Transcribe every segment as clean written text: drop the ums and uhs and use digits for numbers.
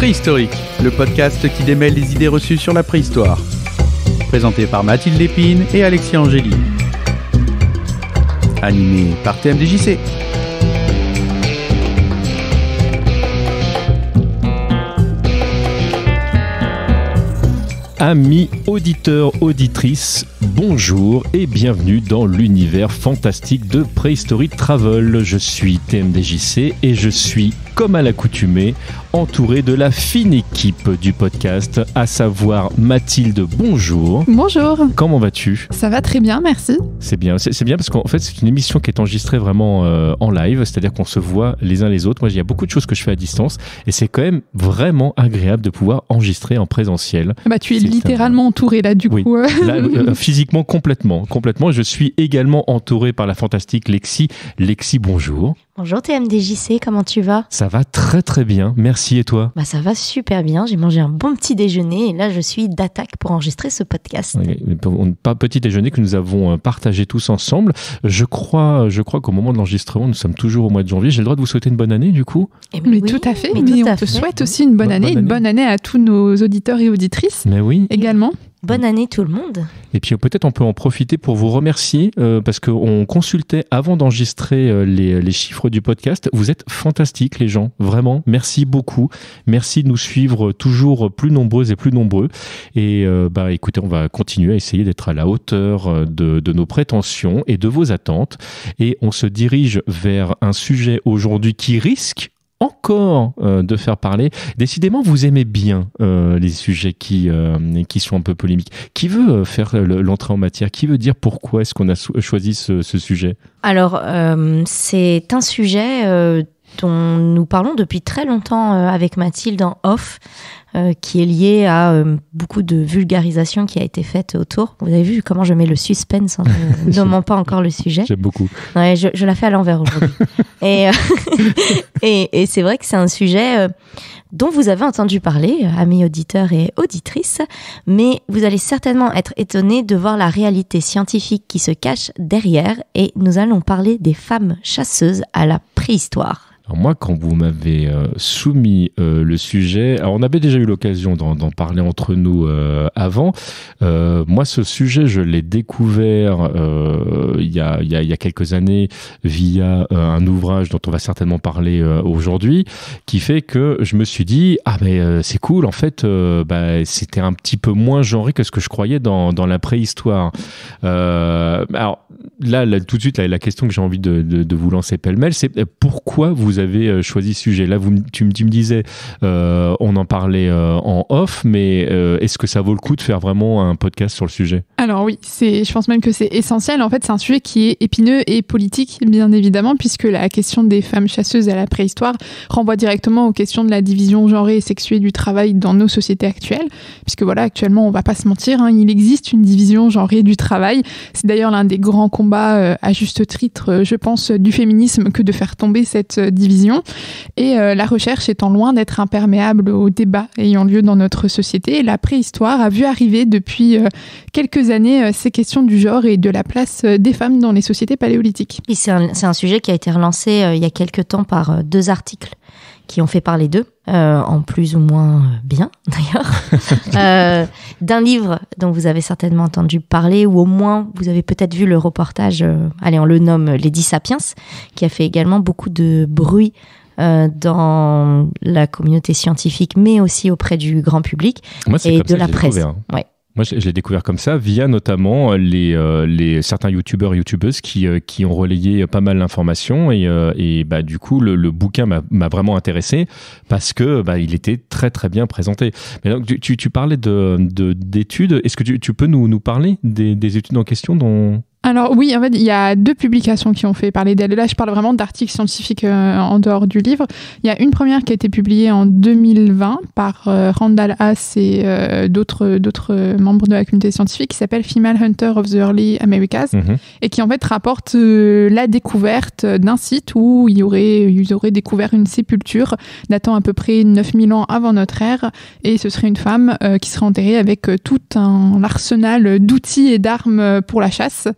Préhistorique, le podcast qui démêle les idées reçues sur la préhistoire. Présenté par Mathilde Lépine et Alexis Angéli. Animé par TMDJC. Amis auditeurs, auditrices, bonjour et bienvenue dans l'univers fantastique de Préhistorique Travel. Je suis TMDJC et je suis, comme à l'accoutumée, entouré de la fine équipe du podcast, à savoir Mathilde, bonjour. Bonjour. Comment vas-tu ? Ça va très bien, merci. C'est bien parce qu'en fait c'est une émission qui est enregistrée vraiment en live, c'est-à-dire qu'on se voit les uns les autres. Moi il y a beaucoup de choses que je fais à distance et c'est quand même vraiment agréable de pouvoir enregistrer en présentiel. Bah tu es littéralement entouré là du coup. Là, physiquement complètement. Je suis également entouré par la fantastique Lexi. Lexi, bonjour. Bonjour TMDJC, comment tu vas ? Ça va très très bien, merci, et toi ? Bah ça va super bien, j'ai mangé un bon petit déjeuner et là je suis d'attaque pour enregistrer ce podcast. Pas petit déjeuner que nous avons partagé tous ensemble. Je crois qu'au moment de l'enregistrement, nous sommes toujours au mois de janvier. J'ai le droit de vous souhaiter une bonne année du coup ? Mais oui, tout à fait, mais on te souhaite aussi une bonne année, une bonne année à tous nos auditeurs et auditrices. Mais oui. Également. Bonne année tout le monde. Et puis peut-être on peut en profiter pour vous remercier parce qu'on consultait avant d'enregistrer les chiffres du podcast. Vous êtes fantastiques les gens, vraiment. Merci beaucoup. Merci de nous suivre toujours plus nombreuses et plus nombreux. Et écoutez, on va continuer à essayer d'être à la hauteur de nos prétentions et de vos attentes. Et on se dirige vers un sujet aujourd'hui qui risque encore de faire parler. Décidément, vous aimez bien les sujets qui sont un peu polémiques. Qui veut faire l'entrée en matière ? Qui veut dire pourquoi est-ce qu'on a choisi ce sujet ? Alors, c'est un sujet dont nous parlons depuis très longtemps avec Mathilde en off, qui est lié à beaucoup de vulgarisation qui a été faite autour. Vous avez vu comment je mets le suspense en ne nommant pas encore le sujet. J'aime beaucoup. Ouais, je la fais à l'envers aujourd'hui. et c'est vrai que c'est un sujet dont vous avez entendu parler, amis auditeurs et auditrices, mais vous allez certainement être étonnés de voir la réalité scientifique qui se cache derrière, et nous allons parler des femmes chasseuses à la préhistoire. Alors moi, quand vous m'avez soumis le sujet, alors on avait déjà eu l'occasion d'en parler entre nous avant. Moi, ce sujet, je l'ai découvert il y a quelques années via un ouvrage dont on va certainement parler aujourd'hui, qui fait que je me suis dit c'est cool. En fait, c'était un petit peu moins genré que ce que je croyais dans la préhistoire. Alors là, tout de suite, la question que j'ai envie de vous lancer pêle-mêle, c'est pourquoi vous avez choisi ce sujet. Là, tu me disais, on en parlait en off, mais est-ce que ça vaut le coup de faire vraiment un podcast sur le sujet ? Alors oui, je pense même que c'est essentiel. En fait, c'est un sujet qui est épineux et politique, bien évidemment, puisque la question des femmes chasseuses à la préhistoire renvoie directement aux questions de la division genrée et sexuée du travail dans nos sociétés actuelles. Puisque voilà, actuellement, on va pas se mentir, il existe une division genrée du travail. C'est d'ailleurs l'un des grands combats, à juste titre, je pense, du féminisme, que de faire tomber cette division. Et la recherche étant loin d'être imperméable aux débats ayant lieu dans notre société, la préhistoire a vu arriver depuis quelques années ces questions du genre et de la place des femmes dans les sociétés paléolithiques. Et c'est un sujet qui a été relancé il y a quelques temps par 2 articles qui ont fait parler d'eux, en plus ou moins bien d'ailleurs, d'un livre dont vous avez certainement entendu parler, ou au moins vous avez peut-être vu le reportage, on le nomme Lady Sapiens, qui a fait également beaucoup de bruit dans la communauté scientifique, mais aussi auprès du grand public et de la presse. Ouais. Moi, je l'ai découvert comme ça, via notamment certains youtubeurs et youtubeuses qui ont relayé pas mal d'informations, et du coup, le bouquin m'a vraiment intéressé parce que il était très très bien présenté. Mais donc, tu parlais d'études. Est-ce que tu peux nous parler des études en question dont... Alors oui, en fait, il y a 2 publications qui ont fait parler d'elle. Là, je parle vraiment d'articles scientifiques en dehors du livre. Il y a une première qui a été publiée en 2020 par Randall Haas et d'autres membres de la communauté scientifique, qui s'appelle Female Hunter of the Early Americas, et qui en fait rapporte la découverte d'un site où ils auraient découvert une sépulture datant à peu près 9000 ans avant notre ère, et ce serait une femme qui serait enterrée avec tout un arsenal d'outils et d'armes pour la chasse.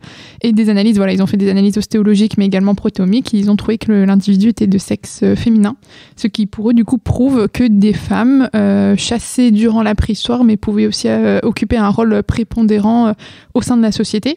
et des analyses. Voilà, ils ont fait des analyses ostéologiques, mais également protéomiques. Ils ont trouvé que l'individu était de sexe féminin, ce qui pour eux du coup prouve que des femmes chassées durant la préhistoire, mais pouvaient aussi occuper un rôle prépondérant au sein de la société.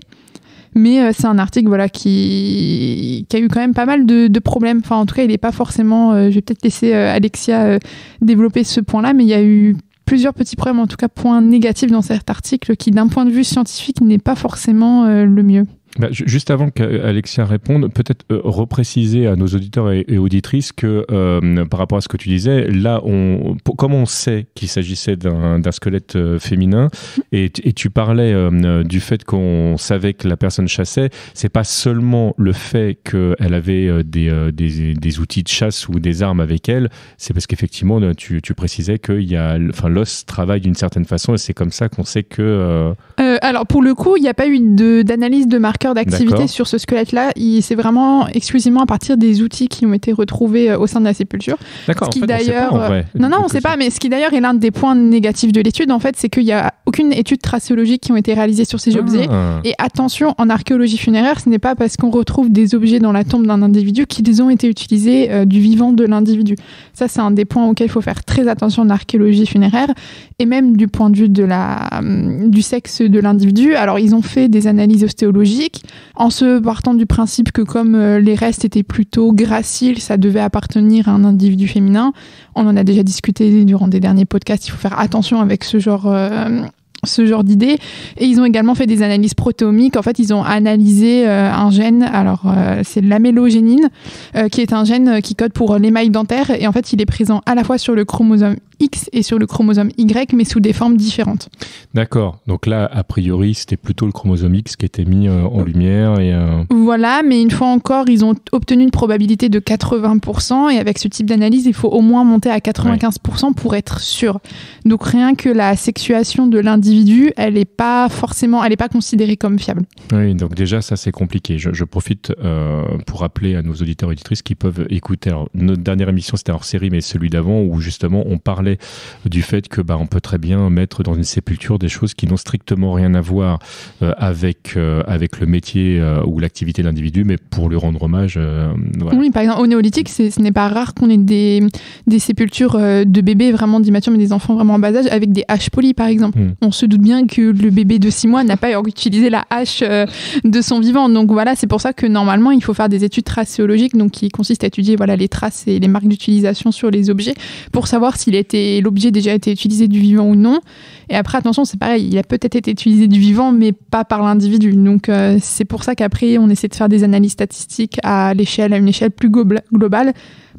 Mais c'est un article voilà, qui a eu quand même pas mal de problèmes. Enfin, en tout cas, il n'est pas forcément... je vais peut-être laisser Alexia développer ce point-là, mais il y a eu plusieurs petits problèmes, en tout cas points négatifs dans cet article qui, d'un point de vue scientifique, n'est pas forcément le mieux. Juste avant qu'Alexia réponde, peut-être repréciser à nos auditeurs et auditrices que par rapport à ce que tu disais, là, comme on sait qu'il s'agissait d'un squelette féminin, et tu parlais du fait qu'on savait que la personne chassait, c'est pas seulement le fait qu'elle avait des outils de chasse ou des armes avec elle, c'est parce qu'effectivement, tu précisais que l'os travaille d'une certaine façon et c'est comme ça qu'on sait que... Alors, pour le coup, il n'y a pas eu d'analyse de marqueurs d'activité sur ce squelette-là. C'est vraiment exclusivement à partir des outils qui ont été retrouvés au sein de la sépulture. D'accord. Ce qui d'ailleurs, non, on ne sait pas, mais ce qui d'ailleurs est l'un des points négatifs de l'étude, en fait, c'est qu'il n'y a aucune étude tracéologique qui ont été réalisées sur ces objets. Et attention, en archéologie funéraire, ce n'est pas parce qu'on retrouve des objets dans la tombe d'un individu qu'ils ont été utilisés du vivant de l'individu. Ça, c'est un des points auxquels il faut faire très attention en archéologie funéraire, et même du point de vue du sexe de l'individu. Alors, ils ont fait des analyses ostéologiques en se partant du principe que comme les restes étaient plutôt graciles, ça devait appartenir à un individu féminin. On en a déjà discuté durant des derniers podcasts. Il faut faire attention avec ce genre d'idées. Et ils ont également fait des analyses protéomiques. En fait, ils ont analysé un gène. Alors, c'est l'amélogénine, qui est un gène qui code pour l'émail dentaire. Et en fait, il est présent à la fois sur le chromosome X et sur le chromosome Y, mais sous des formes différentes. D'accord. Donc là, a priori, c'était plutôt le chromosome X qui était mis en lumière. Voilà, mais une fois encore, ils ont obtenu une probabilité de 80%. Et avec ce type d'analyse, il faut au moins monter à 95% pour être sûr. Donc rien que la sexuation de l'individu, elle n'est pas considérée comme fiable. Oui, donc déjà, ça, c'est compliqué. Je profite pour rappeler à nos auditeurs et auditrices qui peuvent écouter. Alors, notre dernière émission, c'était hors série, mais celui d'avant, où justement, on parlait du fait que on peut très bien mettre dans une sépulture des choses qui n'ont strictement rien à voir avec le métier ou l'activité de l'individu, mais pour lui rendre hommage. Voilà. Oui, par exemple, au néolithique, ce n'est pas rare qu'on ait des sépultures de bébés vraiment d'immatures, mais des enfants vraiment en bas âge, avec des haches polies, par exemple. On se doute bien que le bébé de 6 mois n'a pas utilisé la hache de son vivant. Donc voilà, c'est pour ça que normalement, il faut faire des études tracéologiques, donc qui consistent à étudier les traces et les marques d'utilisation sur les objets, pour savoir si l'objet déjà été utilisé du vivant ou non. Et après, attention, c'est pareil, il a peut-être été utilisé du vivant, mais pas par l'individu. Donc c'est pour ça qu'après, on essaie de faire des analyses statistiques à une échelle plus globale,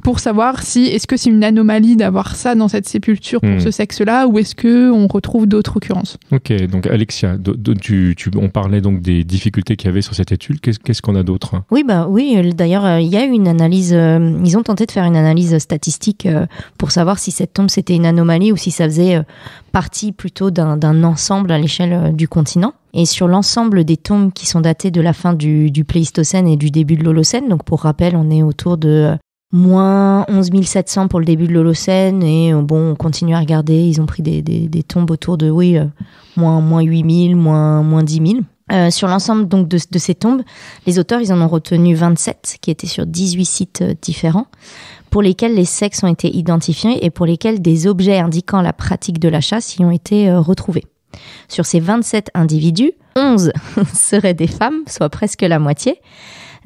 pour savoir est-ce que c'est une anomalie d'avoir ça dans cette sépulture pour ce sexe-là, ou est-ce qu'on retrouve d'autres occurrences. Ok, donc Alexia, on parlait donc des difficultés qu'il y avait sur cette étude. Qu'est-ce qu'on a d'autre ? Oui, d'ailleurs, il y a eu une analyse, ils ont tenté de faire une analyse statistique pour savoir si cette tombe c'était une anomalie ou si ça faisait partie plutôt d'un ensemble à l'échelle du continent. Et sur l'ensemble des tombes qui sont datées de la fin du Pléistocène et du début de l'Holocène, donc pour rappel, on est autour de moins 11 700 pour le début de l'Holocène, et on continue à regarder, ils ont pris des tombes autour de moins 8 000, moins 10 000. Sur l'ensemble donc de ces tombes, les auteurs ils en ont retenu 27 qui étaient sur 18 sites différents, pour lesquels les sexes ont été identifiés et pour lesquels des objets indiquant la pratique de la chasse y ont été retrouvés. Sur ces 27 individus, 11 seraient des femmes, soit presque la moitié.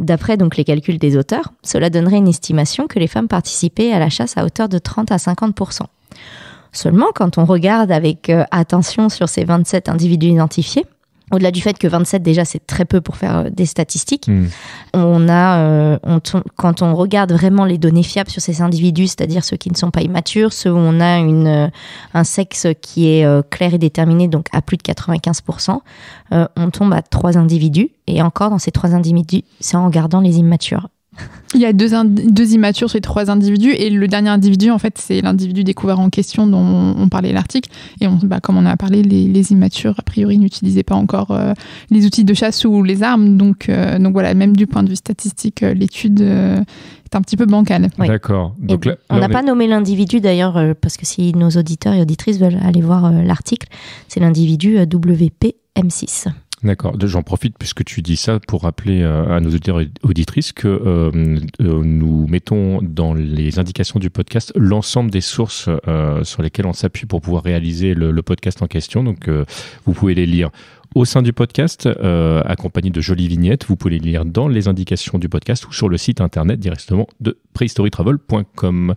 D'après donc les calculs des auteurs, cela donnerait une estimation que les femmes participaient à la chasse à hauteur de 30 à 50%. Seulement, quand on regarde avec attention sur ces 27 individus identifiés, au-delà du fait que 27 déjà c'est très peu pour faire des statistiques, quand on regarde vraiment les données fiables sur ces individus, c'est-à-dire ceux qui ne sont pas immatures, ceux où on a un sexe qui est clair et déterminé, donc à plus de 95%, on tombe à 3 individus, et encore dans ces 3 individus, c'est en regardant les immatures. Il y a deux immatures sur les 3 individus, et le dernier individu, en fait, c'est l'individu découvert en question dont on parlait l'article. Et comme on a parlé, les immatures, a priori, n'utilisaient pas encore les outils de chasse ou les armes. Donc voilà, même du point de vue statistique, l'étude est un petit peu bancale. Oui. D'accord. Donc là, on n'a pas nommé l'individu d'ailleurs, parce que si nos auditeurs et auditrices veulent aller voir l'article, c'est l'individu WP-M6. D'accord. J'en profite puisque tu dis ça pour rappeler à nos auditeurs et auditrices que nous mettons dans les indications du podcast l'ensemble des sources sur lesquelles on s'appuie pour pouvoir réaliser le podcast en question. Donc, vous pouvez les lire au sein du podcast, accompagné de jolies vignettes. Vous pouvez les lire dans les indications du podcast ou sur le site internet directement de prehistorytravel.com.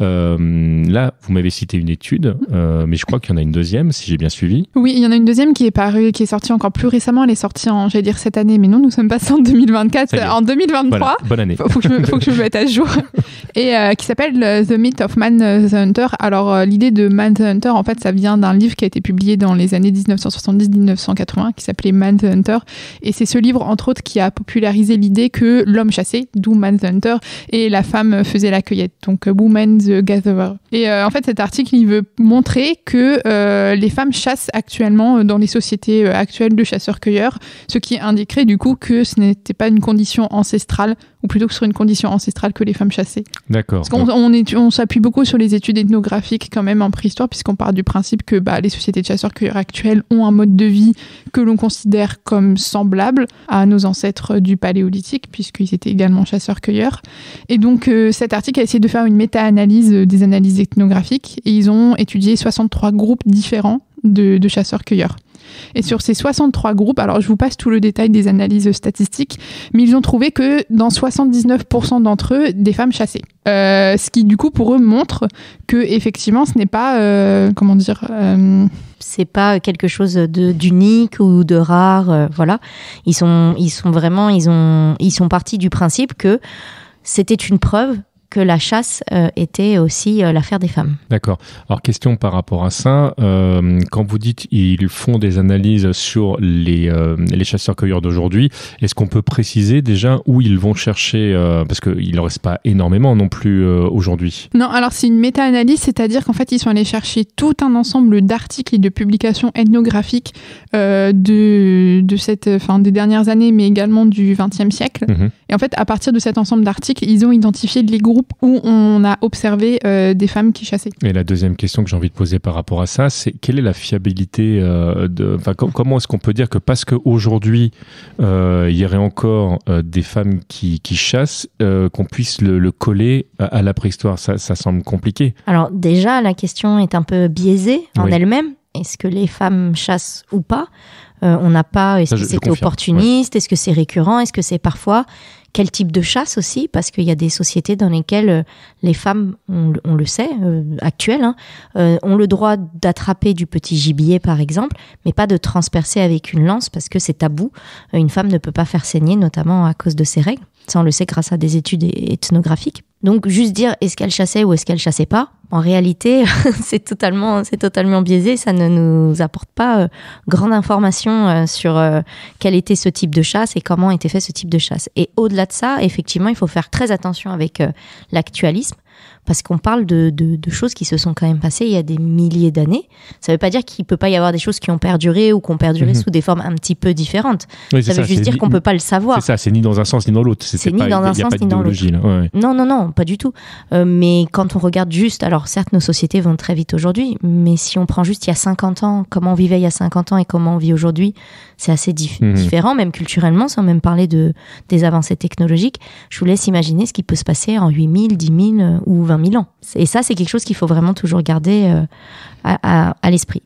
Là, vous m'avez cité une étude, mais je crois qu'il y en a une deuxième, si j'ai bien suivi. Oui, il y en a une deuxième qui est sortie encore plus récemment. Elle est sortie cette année, mais non, nous sommes passés en 2024, en 2023. Voilà, bonne année. Faut que je me mette à jour. Et qui s'appelle The Myth of Man the Hunter. Alors, l'idée de Man the Hunter, en fait, ça vient d'un livre qui a été publié dans les années 1970-1980. Qui s'appelait Man the Hunter, et c'est ce livre entre autres qui a popularisé l'idée que l'homme chassait, d'où Man the Hunter, et la femme faisait la cueillette, donc Woman the Gatherer. Et en fait cet article il veut montrer que les femmes chassent actuellement dans les sociétés actuelles de chasseurs-cueilleurs, ce qui indiquerait du coup que ce n'était pas une condition ancestrale, ou plutôt que sur une condition ancestrale que les femmes chassaient. D'accord. Parce qu'on s'appuie beaucoup sur les études ethnographiques quand même en préhistoire, puisqu'on part du principe que les sociétés de chasseurs-cueilleurs actuelles ont un mode de vie que l'on considère comme semblable à nos ancêtres du Paléolithique, puisqu'ils étaient également chasseurs-cueilleurs. Et donc cet article a essayé de faire une méta-analyse des analyses ethnographiques, et ils ont étudié 63 groupes différents de chasseurs-cueilleurs. Et sur ces 63 groupes, alors je vous passe tout le détail des analyses statistiques, mais ils ont trouvé que dans 79% d'entre eux, des femmes chassaient. Ce qui du coup pour eux montre que effectivement ce n'est pas c'est pas quelque chose d'unique ou de rare, voilà. Ils sont partis du principe que c'était une preuve que la chasse était aussi l'affaire des femmes. D'accord. Alors, question par rapport à ça. Quand vous dites ils font des analyses sur les chasseurs-cueilleurs d'aujourd'hui, est-ce qu'on peut préciser déjà où ils vont chercher parce qu'il ne reste pas énormément non plus aujourd'hui. Non, alors c'est une méta-analyse, c'est-à-dire qu'en fait, ils sont allés chercher tout un ensemble d'articles et de publications ethnographiques des dernières années, mais également du XXe siècle. Mmh. Et en fait, à partir de cet ensemble d'articles, ils ont identifié les groupes où on a observé des femmes qui chassaient. Et la deuxième question que j'ai envie de poser par rapport à ça, c'est quelle est la fiabilité comment est-ce qu'on peut dire que parce qu'aujourd'hui, il y aurait encore des femmes qui chassent, qu'on puisse le coller à la préhistoire? Ça semble compliqué. Alors déjà, la question est un peu biaisée en elle-même. Est-ce que les femmes chassent ou pas? On n'a pas... Est-ce que c'est opportuniste? Est-ce que c'est récurrent? Est-ce que c'est parfois... Quel type de chasse aussi? Parce qu'il y a des sociétés dans lesquelles les femmes, on le sait, actuelles, ont le droit d'attraper du petit gibier, par exemple, mais pas de transpercer avec une lance parce que c'est tabou. Une femme ne peut pas faire saigner, notamment à cause de ses règles. Ça, on le sait grâce à des études ethnographiques. Donc, juste dire est-ce qu'elle chassait ou est-ce qu'elle chassait pas, en réalité, c'est totalement biaisé. Ça ne nous apporte pas grande information sur quel était ce type de chasse et comment était fait ce type de chasse. Et au-delà de ça, effectivement, il faut faire très attention avec l'actualisme. Parce qu'on parle de choses qui se sont quand même passées il y a des milliers d'années. Ça ne veut pas dire qu'il ne peut pas y avoir des choses qui ont perduré ou qui ont perduré sous des formes un petit peu différentes. Oui, ça veut juste dire qu'on ne peut pas le savoir. C'est ça, c'est ni dans un sens ni dans l'autre. C'est ni dans un sens ni dans l'autre. Ouais. Non, pas du tout. Mais quand on regarde juste, alors certes, nos sociétés vont très vite aujourd'hui, mais si on prend juste il y a 50 ans, comment on vivait il y a 50 ans et comment on vit aujourd'hui, c'est assez différent, même culturellement, sans même parler des avancées technologiques. Je vous laisse imaginer ce qui peut se passer en 8 000, 10 000 ou 20 000 ans. Et ça, c'est quelque chose qu'il faut vraiment toujours garder à l'esprit.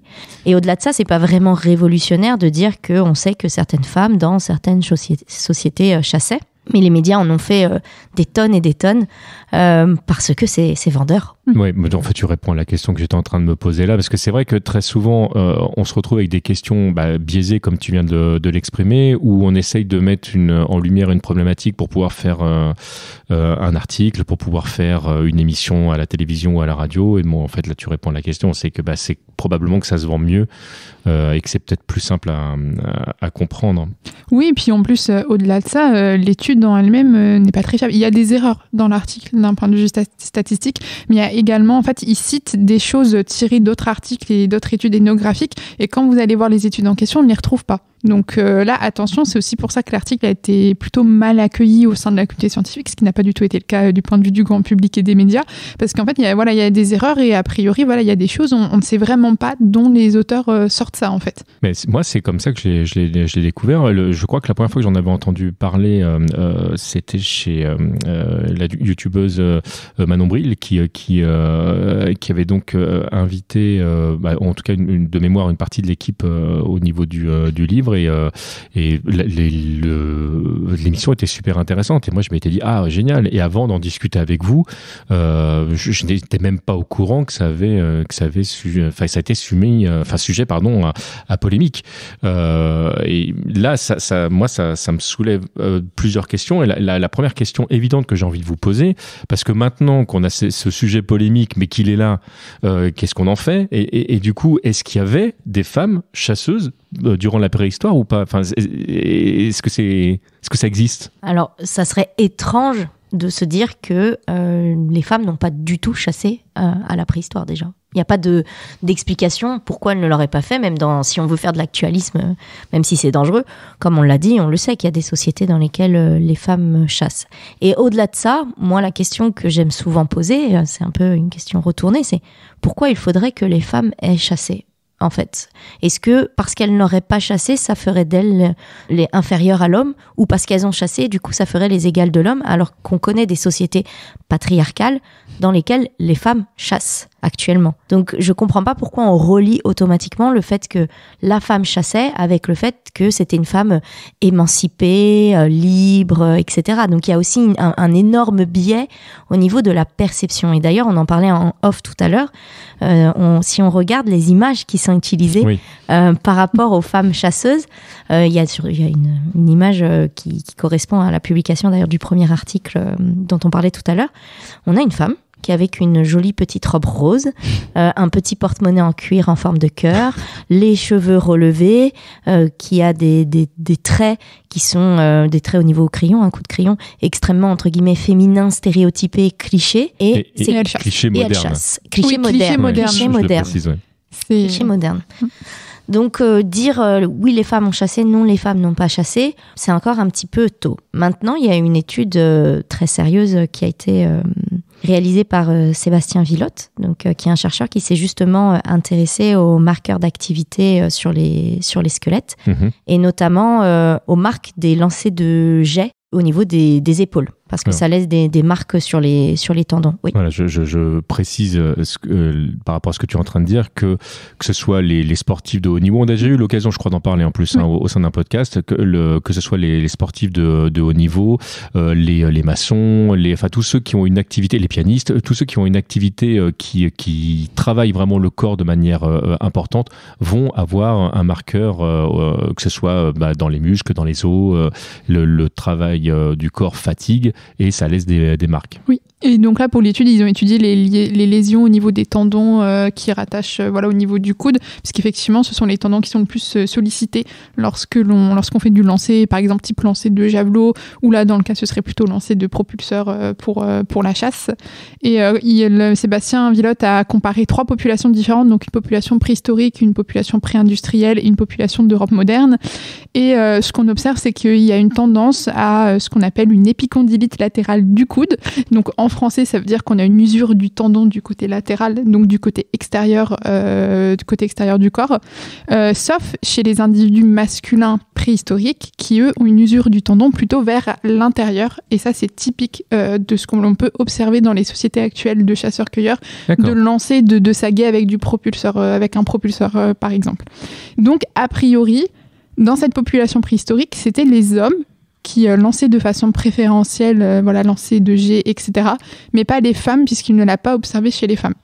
Et au-delà de ça, c'est pas vraiment révolutionnaire de dire qu'on sait que certaines femmes dans certaines sociétés chassaient. Mais les médias en ont fait des tonnes et des tonnes parce que c'est vendeur. Oui, mais en fait, tu réponds à la question que j'étais en train de me poser là, parce que c'est vrai que très souvent, on se retrouve avec des questions biaisées, comme tu viens de l'exprimer, où on essaye de mettre en lumière une problématique pour pouvoir faire un article, pour pouvoir faire une émission à la télévision ou à la radio. Et bon, en fait, là, tu réponds à la question, c'est que c'est probablement que ça se vend mieux et que c'est peut-être plus simple à comprendre. Oui, et puis en plus, au-delà de ça, l'étude en elle-même n'est pas très fiable. Il y a des erreurs dans l'article d'un point de vue statistique, mais il y a également, en fait, il cite des choses tirées d'autres articles et d'autres études ethnographiques, et quand vous allez voir les études en question, on ne les retrouve pas. Donc là, attention, c'est aussi pour ça que l'article a été plutôt mal accueilli au sein de la communauté scientifique, ce qui n'a pas du tout été le cas du point de vue du grand public et des médias, parce qu'en fait, il y a des erreurs et a priori, il y a des choses, on ne sait vraiment pas dont les auteurs sortent ça, en fait. Mais moi, c'est comme ça que je l'ai découvert. Je crois que la première fois que j'en avais entendu parler, c'était chez la youtubeuse Manon Bril, qui avait donc invité, en tout cas de mémoire, une partie de l'équipe au niveau du livre, et l'émission était super intéressante, et moi je m'étais dit génial, et avant d'en discuter avec vous, je n'étais même pas au courant que ça été sujet à polémique, et là ça me soulève plusieurs questions, et la première question évidente que j'ai envie de vous poser, parce que maintenant qu'on a ce sujet polémique mais qu'il est là, qu'est-ce qu'on en fait, et du coup, est-ce qu'il y avait des femmes chasseuses durant la préhistoire ou pas? Enfin, est-ce que ça existe? Alors, ça serait étrange de se dire que les femmes n'ont pas du tout chassé à la préhistoire déjà. Il n'y a pas d'explication pourquoi elles ne l'auraient pas fait, même si on veut faire de l'actualisme, même si c'est dangereux. Comme on l'a dit, on le sait qu'il y a des sociétés dans lesquelles les femmes chassent. Et au-delà de ça, moi, la question que j'aime souvent poser, c'est un peu une question retournée, c'est pourquoi il faudrait que les femmes aient chassé ? En fait, est-ce que parce qu'elles n'auraient pas chassé, ça ferait d'elles les inférieures à l'homme, ou parce qu'elles ont chassé, du coup ça ferait les égales de l'homme, alors qu'on connaît des sociétés patriarcales dans lesquelles les femmes chassent actuellement. Donc je comprends pas pourquoi on relie automatiquement le fait que la femme chassait avec le fait que c'était une femme émancipée, libre, etc. Donc il y a aussi un énorme biais au niveau de la perception. Et d'ailleurs, on en parlait en off tout à l'heure, si on regarde les images qui sont utilisées par rapport aux femmes chasseuses, il y a une image qui correspond à la publication d'ailleurs du premier article dont on parlait tout à l'heure. On a une femme qui est avec une jolie petite robe rose, un petit porte-monnaie en cuir en forme de cœur, les cheveux relevés, qui a des traits qui sont des traits au niveau crayon, un coup de crayon extrêmement entre guillemets féminin, stéréotypé, cliché, et cliché moderne. Elle chasse. Cliché moderne. Cliché moderne. Donc dire oui, les femmes ont chassé, non, les femmes n'ont pas chassé, c'est encore un petit peu tôt. Maintenant, il y a une étude très sérieuse qui a été réalisée par Sébastien Villotte, donc qui est un chercheur qui s'est justement intéressé aux marqueurs d'activité sur les squelettes, et notamment aux marques des lancers de jets au niveau des épaules, parce que ça laisse des marques sur les tendons. Oui. Voilà, je précise par rapport à ce que tu es en train de dire, que ce soit les sportifs de haut niveau, on a déjà eu l'occasion, je crois, d'en parler en plus au sein d'un podcast, que ce soit les sportifs de haut niveau, les maçons, enfin tous ceux qui ont une activité, les pianistes, tous ceux qui ont une activité qui travaillent vraiment le corps de manière importante, vont avoir un marqueur, que ce soit dans les muscles, dans les os, le travail du corps fatigue, et ça laisse des marques. Oui. Et donc là, pour l'étude, ils ont étudié les lésions au niveau des tendons qui rattachent au niveau du coude, puisqu'effectivement, ce sont les tendons qui sont le plus sollicités lorsqu'on fait du lancer, par exemple type lancer de javelot, ou là, dans le cas, ce serait plutôt lancer de propulseur pour la chasse. Et Sébastien Villotte a comparé 3 populations différentes, donc une population préhistorique, une population pré-industrielle et une population d'Europe moderne. Et ce qu'on observe, c'est qu'il y a une tendance à ce qu'on appelle une épicondylite latérale du coude. Donc en français, ça veut dire qu'on a une usure du tendon du côté latéral, donc du côté extérieur du corps, sauf chez les individus masculins préhistoriques qui, eux, ont une usure du tendon plutôt vers l'intérieur. Et ça, c'est typique de ce qu'on peut observer dans les sociétés actuelles de chasseurs-cueilleurs, de lancer, de saguer avec du propulseur, avec un propulseur, par exemple. Donc, a priori, dans cette population préhistorique, c'était les hommes qui lançaient de façon préférentielle, lancer de jets, etc., mais pas les femmes, puisqu'il ne l'a pas observé chez les femmes.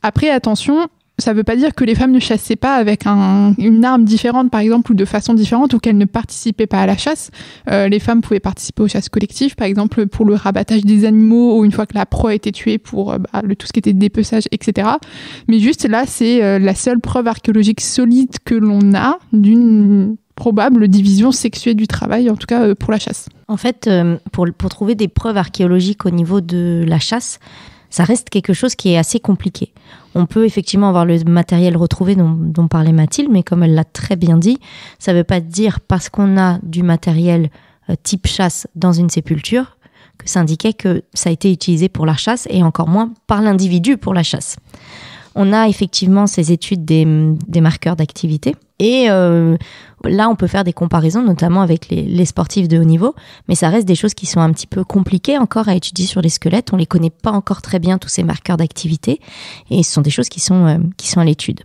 Après, attention, ça ne veut pas dire que les femmes ne chassaient pas avec une arme différente, par exemple, ou de façon différente, ou qu'elles ne participaient pas à la chasse. Les femmes pouvaient participer aux chasses collectives, par exemple, pour le rabattage des animaux, ou une fois que la proie a été tuée, pour tout ce qui était dépeçage, etc. Mais juste là, c'est la seule preuve archéologique solide que l'on a d'une probable division sexuée du travail, en tout cas pour la chasse. En fait, pour trouver des preuves archéologiques au niveau de la chasse, ça reste quelque chose qui est assez compliqué. On peut effectivement avoir le matériel retrouvé dont parlait Mathilde, mais comme elle l'a très bien dit, ça ne veut pas dire parce qu'on a du matériel type chasse dans une sépulture que ça indiquait que ça a été utilisé pour la chasse et encore moins par l'individu pour la chasse. On a effectivement ces études des marqueurs d'activité et là on peut faire des comparaisons notamment avec les sportifs de haut niveau, mais ça reste des choses qui sont un petit peu compliquées encore à étudier sur les squelettes. On les connaît pas encore très bien tous ces marqueurs d'activité et ce sont des choses qui sont à l'étude.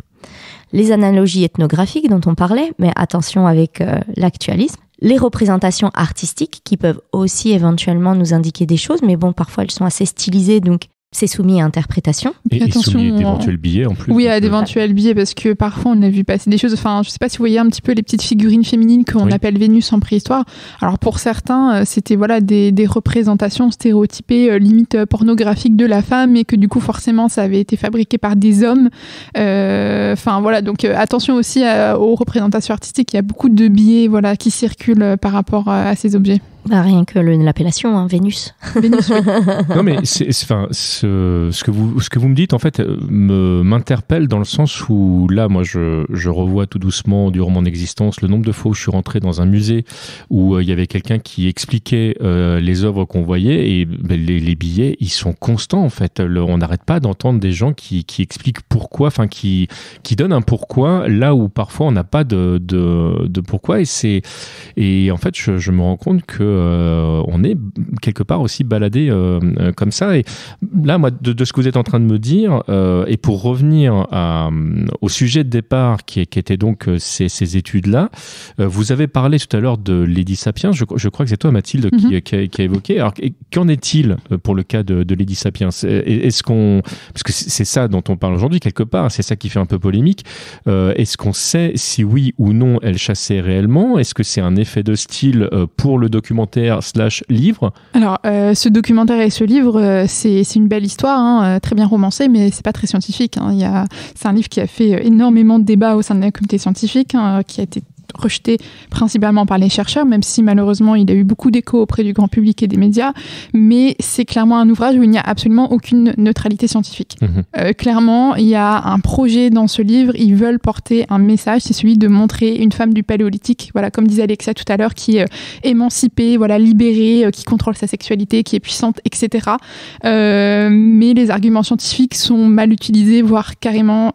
Les analogies ethnographiques dont on parlait, mais attention avec l'actualisme. Les représentations artistiques qui peuvent aussi éventuellement nous indiquer des choses, mais bon, parfois elles sont assez stylisées, donc c'est soumis à interprétation. Et soumis à d'éventuels billets en plus. Oui, à d'éventuels billets, parce que parfois on a vu passer des choses. Enfin, je sais pas si vous voyez un petit peu les petites figurines féminines qu'on appelle Vénus en préhistoire. Alors pour certains, c'était des représentations stéréotypées, limite pornographiques de la femme, et que du coup forcément ça avait été fabriqué par des hommes. Enfin voilà, donc attention aussi aux représentations artistiques. Il y a beaucoup de billets qui circulent par rapport à ces objets. Rien que l'appellation, Vénus. Vénus, oui. Non, mais ce que vous me dites, en fait, m'interpelle dans le sens où, là, moi, je revois tout doucement, durant mon existence, le nombre de fois où je suis rentré dans un musée où il y avait quelqu'un qui expliquait les œuvres qu'on voyait, et les billets, ils sont constants, en fait. On n'arrête pas d'entendre des gens qui expliquent pourquoi, enfin, qui donnent un pourquoi, là où parfois on n'a pas de pourquoi, et en fait, je me rends compte que on est quelque part aussi baladé comme ça. Et là, moi, de ce que vous êtes en train de me dire, et pour revenir au sujet de départ qui était donc ces études-là, vous avez parlé tout à l'heure de Lady Sapiens. Je crois que c'est toi, Mathilde, qui a évoqué. Alors, qu'en est-il pour le cas de Lady Sapiens? Est-ce parce que c'est ça dont on parle aujourd'hui quelque part, c'est ça qui fait un peu polémique. Est-ce qu'on sait si oui ou non elle chassait réellement? Est-ce que c'est un effet de style pour le documentaire / livre? Alors, ce documentaire et ce livre, c'est une belle histoire, très bien romancée, mais c'est pas très scientifique. C'est un livre qui a fait énormément de débats au sein de la communauté scientifique, qui a été rejeté principalement par les chercheurs, même si malheureusement il a eu beaucoup d'écho auprès du grand public et des médias, mais c'est clairement un ouvrage où il n'y a absolument aucune neutralité scientifique. Clairement, il y a un projet dans ce livre, ils veulent porter un message, c'est celui de montrer une femme du Paléolithique, comme disait Alexia tout à l'heure, qui est émancipée, libérée, qui contrôle sa sexualité, qui est puissante, etc. Mais les arguments scientifiques sont mal utilisés, voire carrément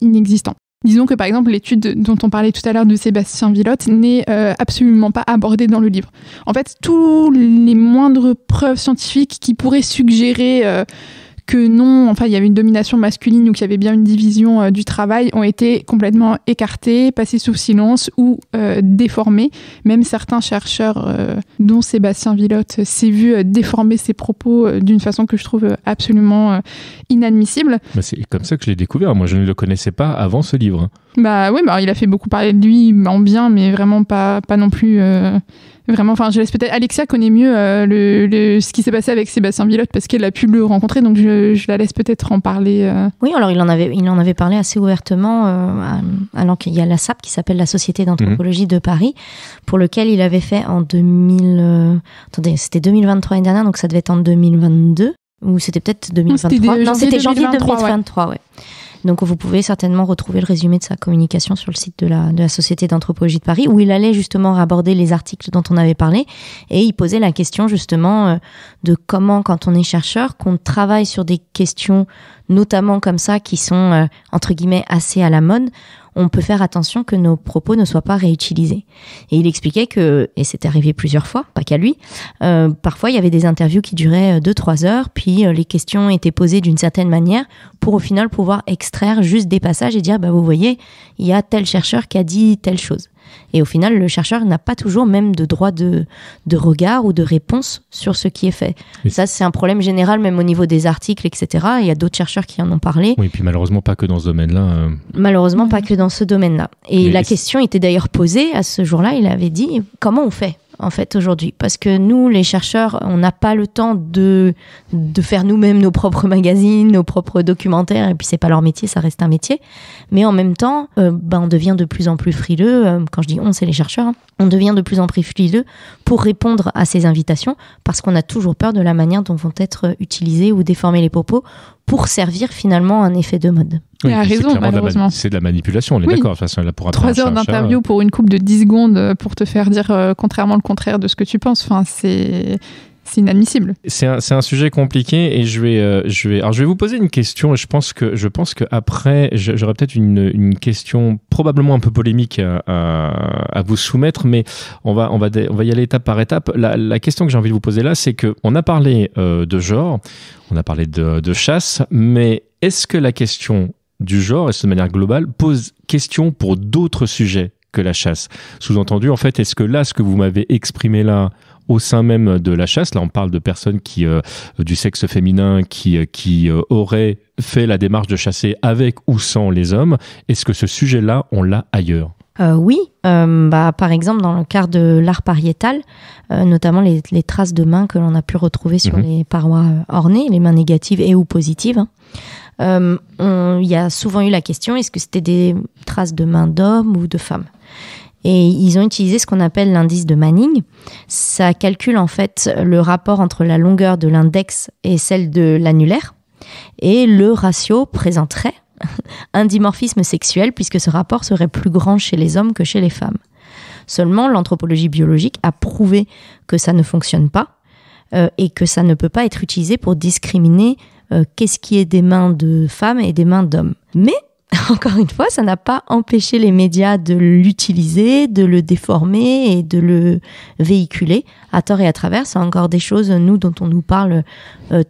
inexistants. Disons que par exemple l'étude dont on parlait tout à l'heure de Sébastien Villotte n'est absolument pas abordée dans le livre. En fait, tous les moindres preuves scientifiques qui pourraient suggérer que non, il y avait une domination masculine ou qu'il y avait bien une division du travail ont été complètement écartées, passées sous silence ou déformées. Même certains chercheurs, dont Sébastien Villotte, s'est vu déformer ses propos d'une façon que je trouve absolument inadmissible. C'est comme ça que je l'ai découvert. Moi, je ne le connaissais pas avant ce livre. Il a fait beaucoup parler de lui en bien, mais vraiment pas non plus... Vraiment, je laisse peut-être... Alexia connaît mieux ce qui s'est passé avec Sébastien Villotte parce qu'elle a pu le rencontrer, donc je la laisse peut-être en parler. Oui, alors il en avait parlé assez ouvertement, alors qu'il y a la SAP qui s'appelle la Société d'anthropologie de Paris, pour lequel il avait fait en c'était 2023 l'année dernière, donc ça devait être en 2022, ou c'était peut-être 2023. C'était janvier 2023, ouais. Donc vous pouvez certainement retrouver le résumé de sa communication sur le site de la Société d'anthropologie de Paris, où il allait justement aborder les articles dont on avait parlé, et il posait la question justement de comment, quand on est chercheur, qu'on travaille sur des questions notamment comme ça qui sont entre guillemets assez à la mode, on peut faire attention que nos propos ne soient pas réutilisés. Et il expliquait que, et c'est arrivé plusieurs fois, pas qu'à lui, parfois il y avait des interviews qui duraient 2-3 heures, puis les questions étaient posées d'une certaine manière pour au final pouvoir extraire juste des passages et dire vous voyez, il y a tel chercheur qui a dit telle chose. Et au final, le chercheur n'a pas toujours même de droit de regard ou de réponse sur ce qui est fait. Et ça, c'est un problème général, même au niveau des articles, etc. Il y a d'autres chercheurs qui en ont parlé. Oui, et puis malheureusement pas que dans ce domaine-là. Malheureusement pas que dans ce domaine-là. Et la question était d'ailleurs posée à ce jour-là. Il avait dit, comment on fait ? en fait, aujourd'hui. Parce que nous, les chercheurs, on n'a pas le temps de faire nous-mêmes nos propres magazines, nos propres documentaires, et puis c'est pas leur métier, ça reste un métier. Mais en même temps, on devient de plus en plus frileux. Quand je dis on, c'est les chercheurs. Hein. On devient de plus en plus frileux pour répondre à ces invitations, parce qu'on a toujours peur de la manière dont vont être utilisés ou déformés les propos pour servir finalement un effet de mode. Il a raison, malheureusement. C'est de la manipulation, on est d'accord. De toute façon, là, pour 3 heures d'interview pour une coupe de 10 secondes pour te faire dire contrairement le contraire de ce que tu penses. Enfin, c'est inadmissible. C'est un sujet compliqué et je vais vous poser une question et je pense que après j'aurai peut-être une question probablement un peu polémique à vous soumettre, mais on va y aller étape par étape. La question que j'ai envie de vous poser là, c'est que on a parlé de genre, on a parlé de chasse, mais est-ce que la question du genre, et de manière globale, pose question pour d'autres sujets que la chasse? Sous-entendu, en fait, est-ce que là, ce que vous m'avez exprimé là, au sein même de la chasse, là on parle de personnes du sexe féminin qui auraient fait la démarche de chasser avec ou sans les hommes, est-ce que ce sujet-là, on l'a ailleurs? Oui, par exemple dans le cas de l'art pariétal, notamment les traces de mains que l'on a pu retrouver sur les parois ornées, les mains négatives et ou positives. Il y a souvent eu la question, est-ce que c'était des traces de mains d'hommes ou de femmes? Et ils ont utilisé ce qu'on appelle l'indice de Manning. Ça calcule en fait le rapport entre la longueur de l'index et celle de l'annulaire. Et le ratio présenterait un dimorphisme sexuel puisque ce rapport serait plus grand chez les hommes que chez les femmes. Seulement, l'anthropologie biologique a prouvé que ça ne fonctionne pas et que ça ne peut pas être utilisé pour discriminer qu'est-ce qui est des mains de femmes et des mains d'hommes. Mais encore une fois, ça n'a pas empêché les médias de l'utiliser, de le déformer et de le véhiculer à tort et à travers. C'est encore des choses, nous, dont on nous parle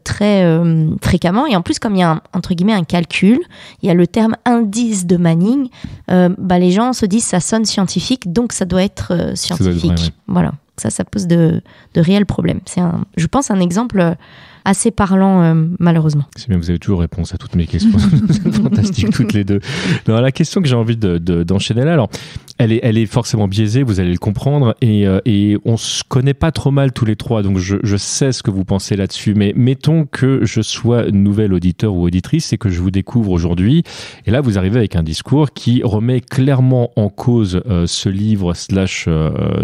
très fréquemment. Et en plus, comme il y a entre guillemets un calcul, il y a le terme indice de Manning, les gens se disent ça sonne scientifique, donc ça doit être scientifique. Ça doit être vrai, ouais. Voilà, ça pose de réels problèmes. C'est je pense un exemple assez parlant, malheureusement. C'est bien, vous avez toujours réponse à toutes mes questions. Vous êtes fantastiques toutes les deux. Alors, la question que j'ai envie d'enchaîner là, alors, elle est forcément biaisée, vous allez le comprendre, et on se connaît pas trop mal tous les trois, donc je sais ce que vous pensez là-dessus, mais mettons que je sois nouvel auditeur ou auditrice et que je vous découvre aujourd'hui, et là vous arrivez avec un discours qui remet clairement en cause ce livre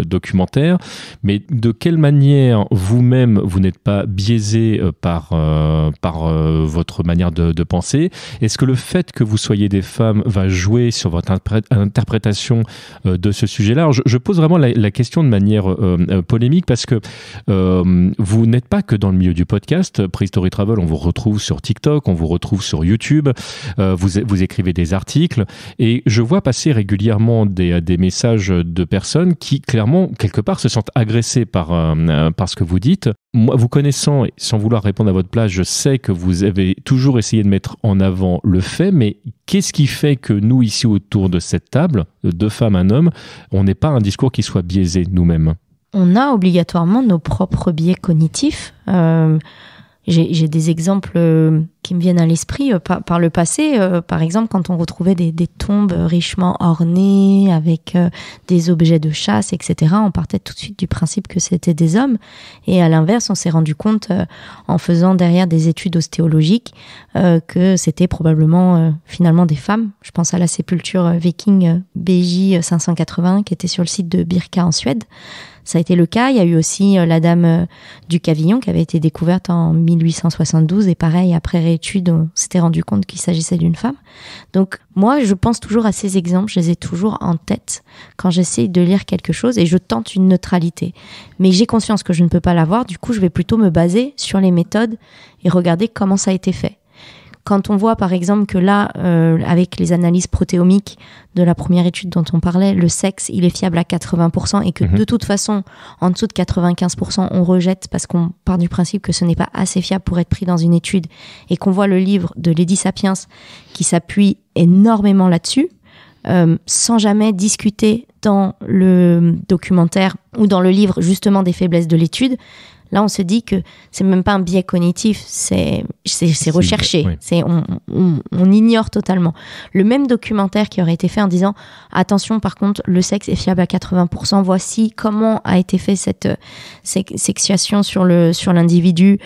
/ documentaire, mais de quelle manière vous-même vous n'êtes pas biaisé par votre manière de penser? Est-ce que le fait que vous soyez des femmes va jouer sur votre interprétation de ce sujet-là? Alors, je pose vraiment la question de manière polémique parce que vous n'êtes pas que dans le milieu du podcast. Prehistory Travel, on vous retrouve sur TikTok, on vous retrouve sur YouTube, vous écrivez des articles et je vois passer régulièrement des messages de personnes qui, clairement, quelque part, se sentent agressées par ce que vous dites. Moi, vous connaissant, sans vouloir répondre à votre place, je sais que vous avez toujours essayé de mettre en avant le fait, mais qu'est-ce qui fait que nous, ici, autour de cette table, 2 femmes, 1 homme, on n'est pas un discours qui soit biaisé nous-mêmes? On a obligatoirement nos propres biais cognitifs. J'ai des exemples qui me viennent à l'esprit par le passé. Par exemple, quand on retrouvait des tombes richement ornées avec des objets de chasse, etc., on partait tout de suite du principe que c'était des hommes. Et à l'inverse, on s'est rendu compte, en faisant derrière des études ostéologiques, que c'était probablement finalement des femmes. Je pense à la sépulture viking BJ 580 qui était sur le site de Birka en Suède. Ça a été le cas. Il y a eu aussi la dame du Cavillon qui avait été découverte en 1872 et pareil, après réétude, on s'était rendu compte qu'il s'agissait d'une femme. Donc moi, je pense toujours à ces exemples, je les ai toujours en tête quand j'essaie de lire quelque chose et je tente une neutralité. Mais j'ai conscience que je ne peux pas l'avoir, du coup je vais plutôt me baser sur les méthodes et regarder comment ça a été fait. Quand on voit par exemple que là, avec les analyses protéomiques de la première étude dont on parlait, le sexe, il est fiable à 80% et que de toute façon, en dessous de 95%, on rejette parce qu'on part du principe que ce n'est pas assez fiable pour être pris dans une étude et qu'on voit le livre de Lady Sapiens qui s'appuie énormément là-dessus, sans jamais discuter dans le documentaire ou dans le livre justement des faiblesses de l'étude. Là, on se dit que c'est même pas un biais cognitif, c'est recherché. Oui. On ignore totalement. Le même documentaire qui aurait été fait en disant « Attention, par contre, le sexe est fiable à 80%. Voici comment a été fait cette sexuation sur l'individu. »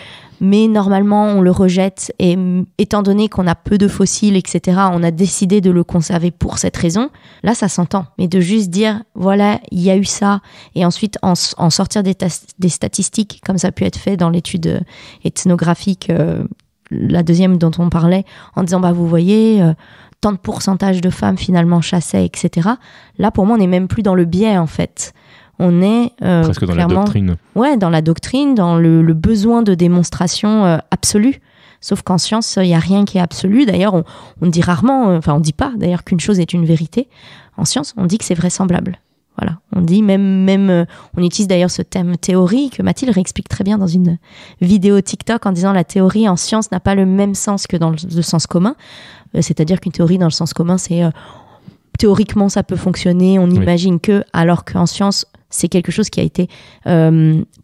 Mais normalement, on le rejette. Et étant donné qu'on a peu de fossiles, etc., on a décidé de le conserver pour cette raison. Là, ça s'entend. Mais de juste dire, voilà, il y a eu ça, et ensuite en sortir des statistiques, comme ça a pu être fait dans l'étude ethnographique, la deuxième dont on parlait, en disant, vous voyez, tant de pourcentage de femmes finalement chassaient, etc. Là, pour moi, on n'est même plus dans le biais, en fait. On est presque dans la doctrine. Ouais, dans la doctrine, dans le besoin de démonstration absolue. Sauf qu'en science, il n'y a rien qui est absolu. D'ailleurs, on dit rarement, on dit pas d'ailleurs qu'une chose est une vérité. En science, on dit que c'est vraisemblable. Voilà, on dit même on utilise d'ailleurs ce terme théorie que Mathilde réexplique très bien dans une vidéo TikTok en disant la théorie en science n'a pas le même sens que dans le sens commun. C'est-à-dire qu'une théorie dans le sens commun, c'est théoriquement ça peut fonctionner, on imagine que, alors qu'en science c'est quelque chose qui a été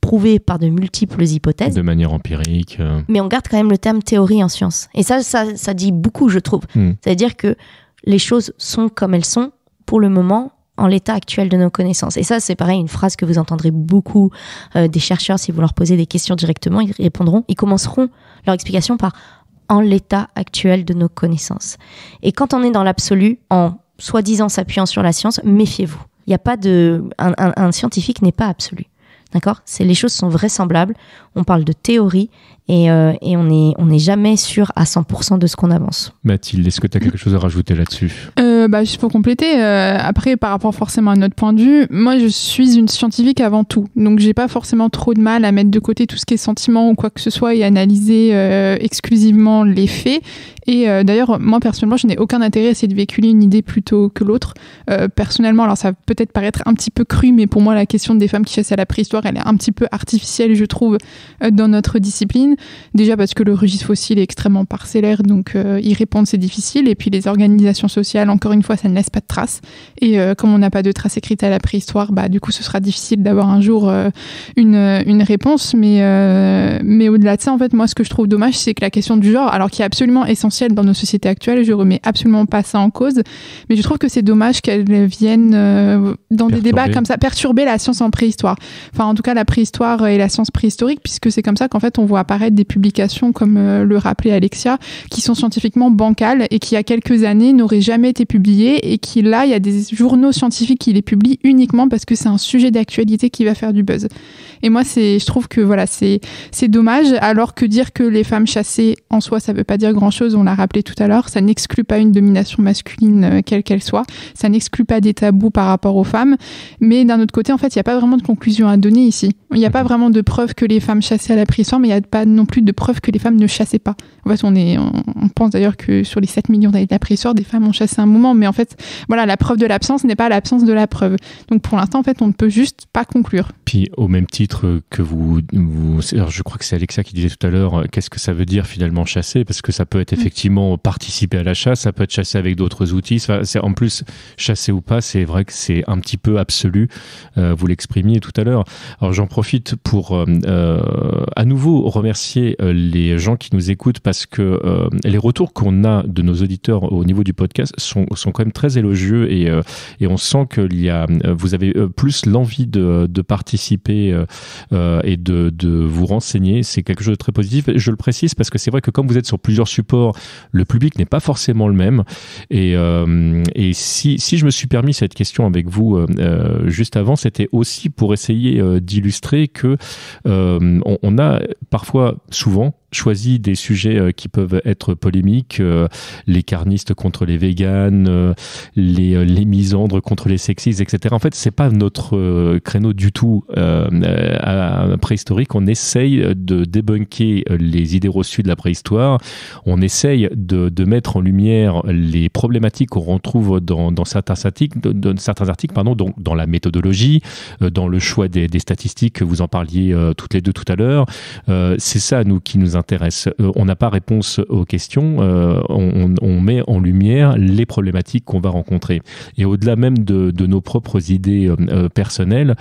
prouvé par de multiples hypothèses. De manière empirique. Mais on garde quand même le terme théorie en science. Et ça dit beaucoup, je trouve. C'est-à-dire que les choses sont comme elles sont, pour le moment, en l'état actuel de nos connaissances. Et ça, c'est pareil, une phrase que vous entendrez beaucoup des chercheurs, si vous leur posez des questions directement, ils commenceront leur explication par « en l'état actuel de nos connaissances ». Et quand on est dans l'absolu, en soi-disant s'appuyant sur la science, méfiez-vous. Il y a pas un scientifique n'est pas absolu, d'accord ? Les choses sont vraisemblables. On parle de théorie et on n'est jamais sûr à 100% de ce qu'on avance. Mathilde, est-ce que tu as quelque chose à rajouter là-dessus ? Juste pour compléter, après par rapport forcément à notre point de vue, moi je suis une scientifique avant tout, donc j'ai pas forcément trop de mal à mettre de côté tout ce qui est sentiment ou quoi que ce soit et analyser exclusivement les faits. Et d'ailleurs, moi personnellement, je n'ai aucun intérêt à essayer de véhiculer une idée plutôt que l'autre. Personnellement, alors ça va peut-être paraître un petit peu cru, mais pour moi la question des femmes qui chassaient à la préhistoire, elle est un petit peu artificielle, je trouve, dans notre discipline. Déjà parce que le registre fossile est extrêmement parcellaire, donc y répondre c'est difficile. Et puis les organisations sociales, encore une fois, ça ne laisse pas de traces. Et comme on n'a pas de traces écrites à la préhistoire, du coup ce sera difficile d'avoir un jour une réponse. Mais au-delà de ça, en fait, moi ce que je trouve dommage, c'est que la question du genre, alors qui est absolument essentielle dans nos sociétés actuelles, je remets absolument pas ça en cause, mais je trouve que c'est dommage qu'elles viennent dans des débats comme ça, perturber la science en préhistoire. Enfin, en tout cas, la préhistoire et la science préhistorique, puisque c'est comme ça qu'en fait, on voit apparaître des publications, comme le rappelait Alexia, qui sont scientifiquement bancales et qui, il y a quelques années, n'auraient jamais été publiées et qui, là, il y a des journaux scientifiques qui les publient uniquement parce que c'est un sujet d'actualité qui va faire du buzz. Et moi, je trouve que voilà, c'est dommage, alors que dire que les femmes chassées, en soi, ça veut pas dire grand-chose, on l'a rappelé tout à l'heure, ça n'exclut pas une domination masculine, quelle qu'elle soit, ça n'exclut pas des tabous par rapport aux femmes, mais d'un autre côté, en fait, il n'y a pas vraiment de conclusion à donner ici. Il n'y a pas vraiment de preuve que les femmes chassaient à la préhistoire, mais il n'y a pas non plus de preuve que les femmes ne chassaient pas. En fait, on pense d'ailleurs que sur les 7 millions d'années de la préhistoire, des femmes ont chassé un moment, mais en fait, voilà, la preuve de l'absence n'est pas l'absence de la preuve. Donc pour l'instant, en fait, on ne peut juste pas conclure. Puis au même titre que vous alors je crois que c'est Alexia qui disait tout à l'heure, qu'est-ce que ça veut dire finalement chasser ? Parce que ça peut être effectivement participer à la chasse, ça peut être chasser avec d'autres outils. En plus, chasser ou pas, c'est vrai que c'est un petit peu absolu. Vous l'exprimiez tout à l'heure. Alors j'en profite pour à nouveau remercier les gens qui nous écoutent, parce que les retours qu'on a de nos auditeurs au niveau du podcast sont quand même très élogieux, et on sent que vous avez plus l'envie de participer et de vous renseigner. C'est quelque chose de très positif. Je le précise parce que c'est vrai que comme vous êtes sur plusieurs supports, le public n'est pas forcément le même. Et si je me suis permis cette question avec vous juste avant, c'était aussi pour essayer d'illustrer que on a parfois, souvent, choisi des sujets qui peuvent être polémiques, les carnistes contre les véganes, les misandres contre les sexistes, etc. En fait, c'est pas notre créneau du tout à préhistorique. On essaye de débunker les idées reçues de la préhistoire. On essaye de mettre en lumière les problématiques qu'on retrouve dans certains articles, donc dans la méthodologie, dans le choix des statistiques, vous en parliez toutes les deux tout à l'heure. C'est ça, nous, qui nous intéresse. On n'a pas réponse aux questions, on met en lumière les problématiques qu'on va rencontrer. Et au-delà même de nos propres idées personnelles,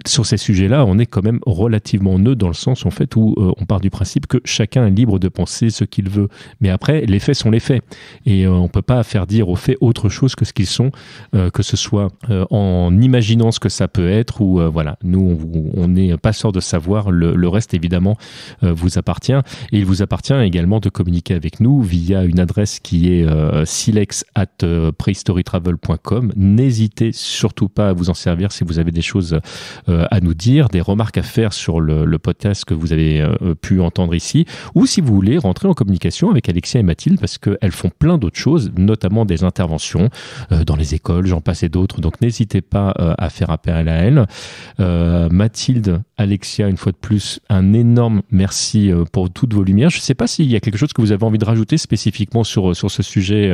sur ces sujets-là, on est quand même relativement neutre dans le sens en fait où on part du principe que chacun est libre de penser ce qu'il veut. Mais après, les faits sont les faits. Et on ne peut pas faire dire aux faits autre chose que ce qu'ils sont, que ce soit en imaginant ce que ça peut être ou voilà. Nous, on n'est pas sûr de savoir. Le reste, évidemment, vous appartient. Et il vous appartient également de communiquer avec nous via une adresse qui est silex@prehistorytravel.com. N'hésitez surtout pas à vous en servir si vous avez des choses à nous dire, des remarques à faire sur le podcast que vous avez pu entendre ici, ou si vous voulez rentrer en communication avec Alexia et Mathilde, parce qu'elles font plein d'autres choses, notamment des interventions dans les écoles, j'en passe et d'autres. Donc n'hésitez pas à faire appel à elles. Mathilde, Alexia, une fois de plus, un énorme merci pour toutes vos lumières. Je ne sais pas s'il y a quelque chose que vous avez envie de rajouter spécifiquement sur ce sujet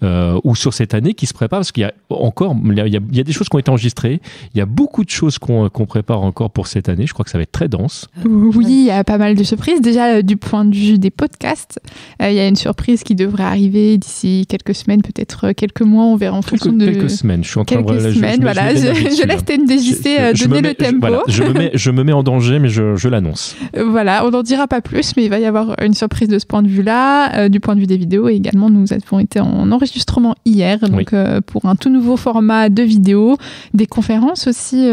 ou sur cette année qui se prépare, parce qu'il y a encore, il y a des choses qui ont été enregistrées, il y a beaucoup de choses qu'on prépare encore pour cette année. Je crois que ça va être très dense. Oui, il y a pas mal de surprises. Déjà, du point de vue des podcasts, il y a une surprise qui devrait arriver d'ici quelques semaines, peut-être quelques mois, on verra en fonction de... Quelques semaines, je suis en train de... Quelques semaines, voilà. Je laisse TMDJC donner le tempo. Voilà, je me mets en danger, mais je l'annonce. Voilà, on n'en dira pas plus, mais il va y avoir une surprise de ce point de vue-là, du point de vue des vidéos. Et également, nous avons été en enregistrement hier, donc pour un tout nouveau format de vidéo, des conférences aussi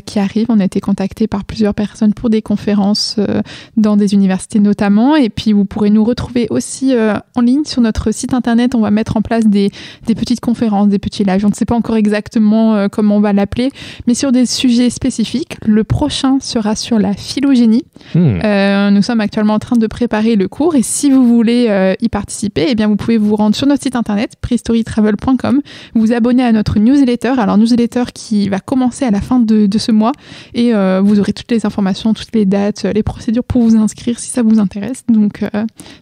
qui arrivent. On a été contactés par plusieurs personnes pour des conférences dans des universités notamment. Et puis, vous pourrez nous retrouver aussi en ligne sur notre site internet. On va mettre en place des petites conférences, des petits lives. On ne sait pas encore exactement comment on va l'appeler, mais sur des sujets spécifiques. Le prochain sera sur la phylogénie. Nous sommes actuellement en train de préparer le cours, et si vous voulez y participer, eh bien vous pouvez vous rendre sur notre site internet prehistorytravel.com, vous abonner à notre newsletter. Alors newsletter qui va commencer à la fin de ce mois, et vous aurez toutes les informations, toutes les dates, les procédures pour vous inscrire si ça vous intéresse. Donc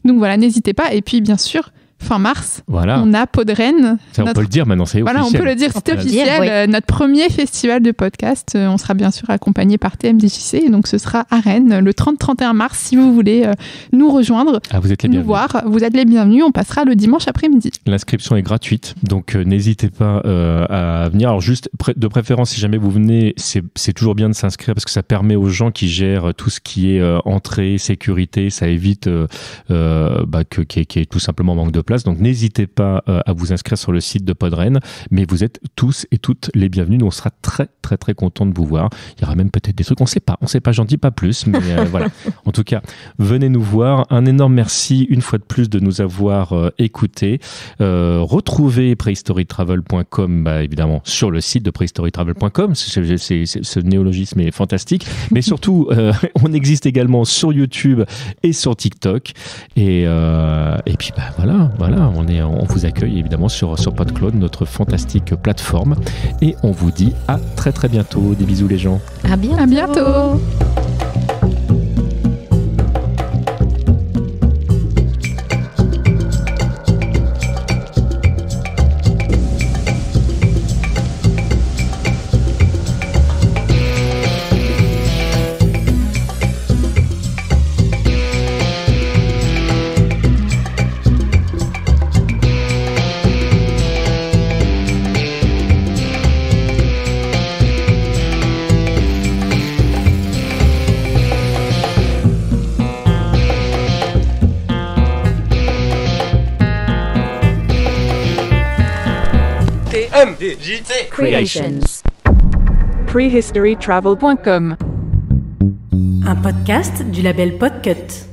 voilà, n'hésitez pas. Et puis bien sûr, fin mars, on a Podren. Ça, on peut le dire maintenant, c'est officiel. Voilà, on peut le dire, c'est officiel. Notre premier festival de podcast. On sera bien sûr accompagné par TMDJC. Donc, ce sera à Rennes le 30-31 mars. Si vous voulez nous rejoindre, vous êtes les bienvenus. Nous voir, vous êtes les bienvenus. On passera le dimanche après-midi. L'inscription est gratuite. Donc, n'hésitez pas à venir. Alors, juste de préférence, si jamais vous venez, c'est toujours bien de s'inscrire parce que ça permet aux gens qui gèrent tout ce qui est entrée, sécurité. Ça évite qu'il y ait tout simplement manque de place. Donc n'hésitez pas à vous inscrire sur le site de Podren, mais vous êtes tous et toutes les bienvenus. Nous, on sera très très très contents de vous voir. Il y aura même peut-être des trucs, on ne sait pas, j'en dis pas plus, mais voilà. En tout cas, venez nous voir. Un énorme merci une fois de plus de nous avoir écoutés. Retrouvez prehistorytravel.com évidemment sur le site de prehistorytravel.com. Ce néologisme est fantastique, mais surtout on existe également sur YouTube et sur TikTok, et puis voilà, on vous accueille évidemment sur PodCloud, notre fantastique plateforme, et on vous dit à très très bientôt. Des bisous les gens. À bientôt. À bientôt. TMDJC Creations. Prehistorytravel.com. Un podcast du label Podcut.